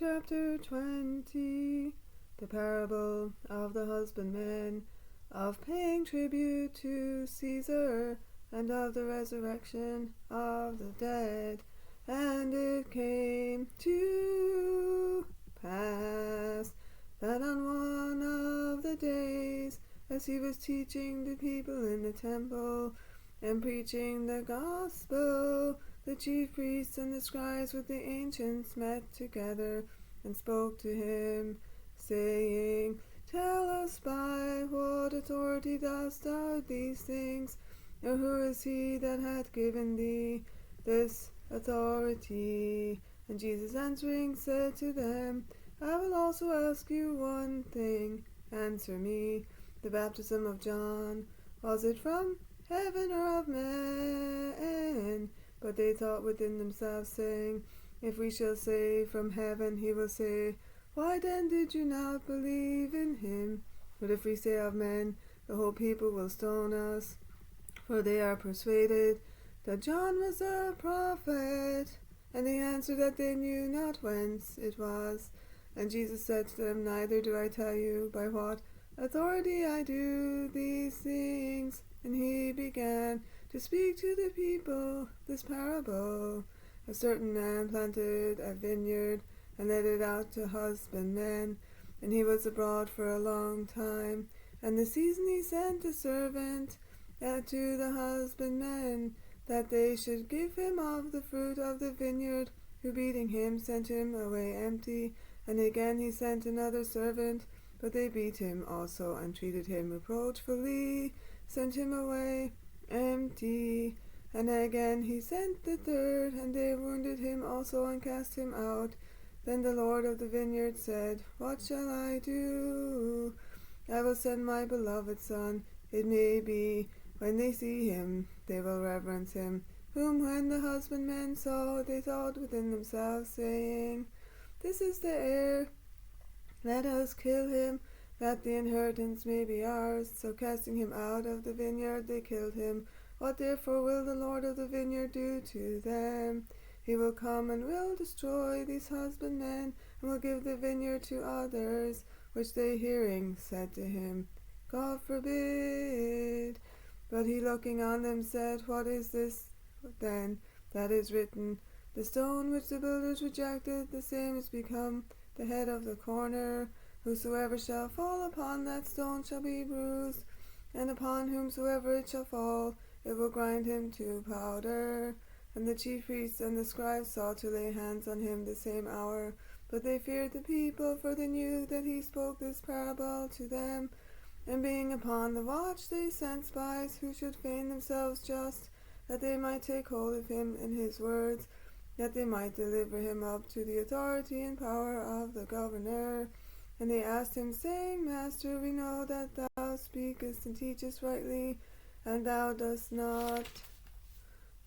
chapter 20, the parable of the husbandmen, of paying tribute to Caesar, and of the resurrection of the dead. And it came to pass that on one of the days, as he was teaching the people in the temple, and preaching the gospel, the chief priests and the scribes with the ancients met together, and spoke to him, saying, Tell us, by what authority dost thou these things? Or who is he that hath given thee this authority? And Jesus answering said to them, I will also ask you one thing. Answer me. The baptism of John, was it from heaven or of men? But they thought within themselves, saying, If we shall say, From heaven, he will say, Why then did you not believe in him? But if we say of men, the whole people will stone us, for they are persuaded that John was a prophet. And they answered that they knew not whence it was. And Jesus said to them, Neither do I tell you by what authority I do these things. And he began to speak to the people this parable. A certain man planted a vineyard, and let it out to husbandmen, and he was abroad for a long time. And the season he sent a servant to the husbandmen, that they should give him of the fruit of the vineyard, who beating him sent him away empty. And again he sent another servant, but they beat him also, and treated him reproachfully, sent him away empty. And again he sent the third, and they wounded him also, and cast him out. Then the Lord of the vineyard said, What shall I do? I will send my beloved Son. It may be, when they see him, they will reverence him. Whom when the husbandmen saw, they thought within themselves, saying, This is the heir. Let us kill him, that the inheritance may be ours. So casting him out of the vineyard, they killed him. What therefore will the Lord of the vineyard do to them? He will come and will destroy these husbandmen, and will give the vineyard to others. Which they hearing said to him, God forbid. But he looking on them said, What is this then that is written? The stone which the builders rejected, the same is become the head of the corner. Whosoever shall fall upon that stone shall be bruised, and upon whomsoever it shall fall, it will grind him to powder. And the chief priests and the scribes sought to lay hands on him the same hour, but they feared the people, for they knew that he spoke this parable to them. And being upon the watch, they sent spies, who should feign themselves just, that they might take hold of him in his words, that they might deliver him up to the authority and power of the governor. And they asked him, saying, Master, we know that thou speakest and teachest rightly, and thou dost not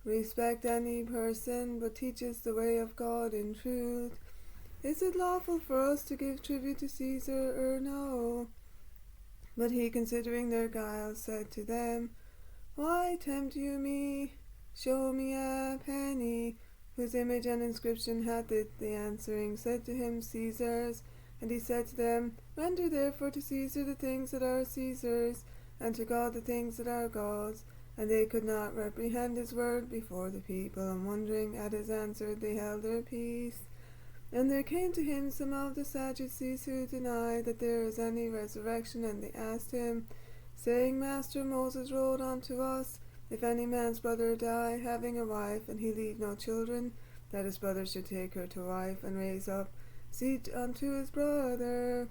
respect any person, but teachest the way of God in truth. Is it lawful for us to give tribute to Caesar, or no? But he, considering their guile, said to them, Why tempt you me? Show me a penny. Whose image and inscription hath it? They answering said to him, Caesar's. And he said to them, Render therefore to Caesar the things that are Caesar's, and to God the things that are God's. And they could not reprehend his word before the people, and wondering at his answer, they held their peace. And there came to him some of the Sadducees, who deny that there is any resurrection, and they asked him, saying, Master, Moses wrote unto us, If any man's brother die, having a wife, and he leave no children, that his brother should take her to wife, and raise up seed unto his brother.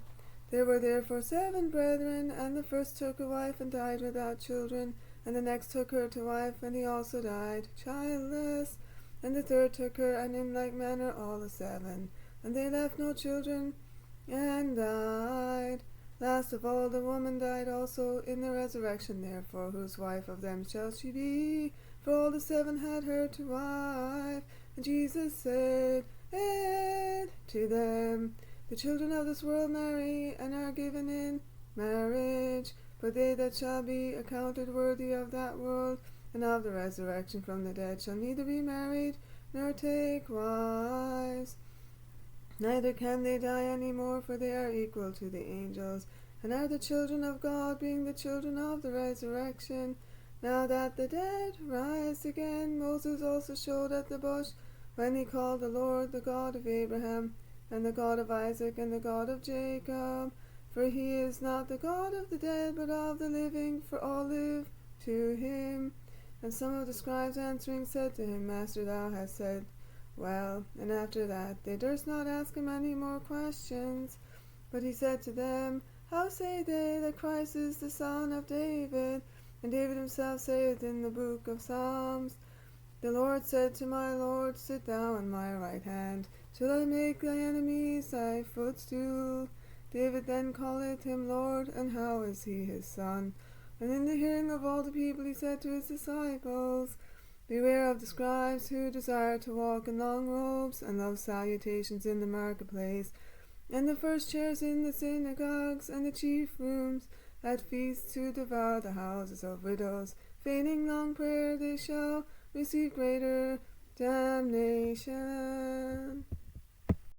There were therefore 7 brethren, and the first took a wife, and died without children, and the next took her to wife, and he also died childless. And the third took her, and in like manner all the 7. And they left no children, and died. Last of all the woman died also in the resurrection. Therefore whose wife of them shall she be? For all the 7 had her to wife. And Jesus said to them, The children of this world marry, and are given in marriage. But they that shall be accounted worthy of that world, and of the resurrection from the dead, shall neither be married, nor take wives, neither can they die any more, for they are equal to the angels, and are the children of God, being the children of the resurrection. Now that the dead rise again, Moses also showed at the bush, when he called the Lord the God of Abraham, and the God of Isaac, and the God of Jacob. For he is not the God of the dead, but of the living, for all live to him. And some of the scribes answering said to him, Master, thou hast said well. And after that they durst not ask him any more questions. But he said to them, How say they that Christ is the son of David? And David himself saith in the book of Psalms, The Lord said to my Lord, Sit thou on my right hand, till I make thy enemies thy footstool. David then calleth him Lord, and how is he his son? And in the hearing of all the people he said to his disciples, Beware of the scribes, who desire to walk in long robes, and love salutations in the marketplace, and the first chairs in the synagogues, and the chief rooms at feasts, to devour the houses of widows. Feigning long prayer, they shall receive greater damnation.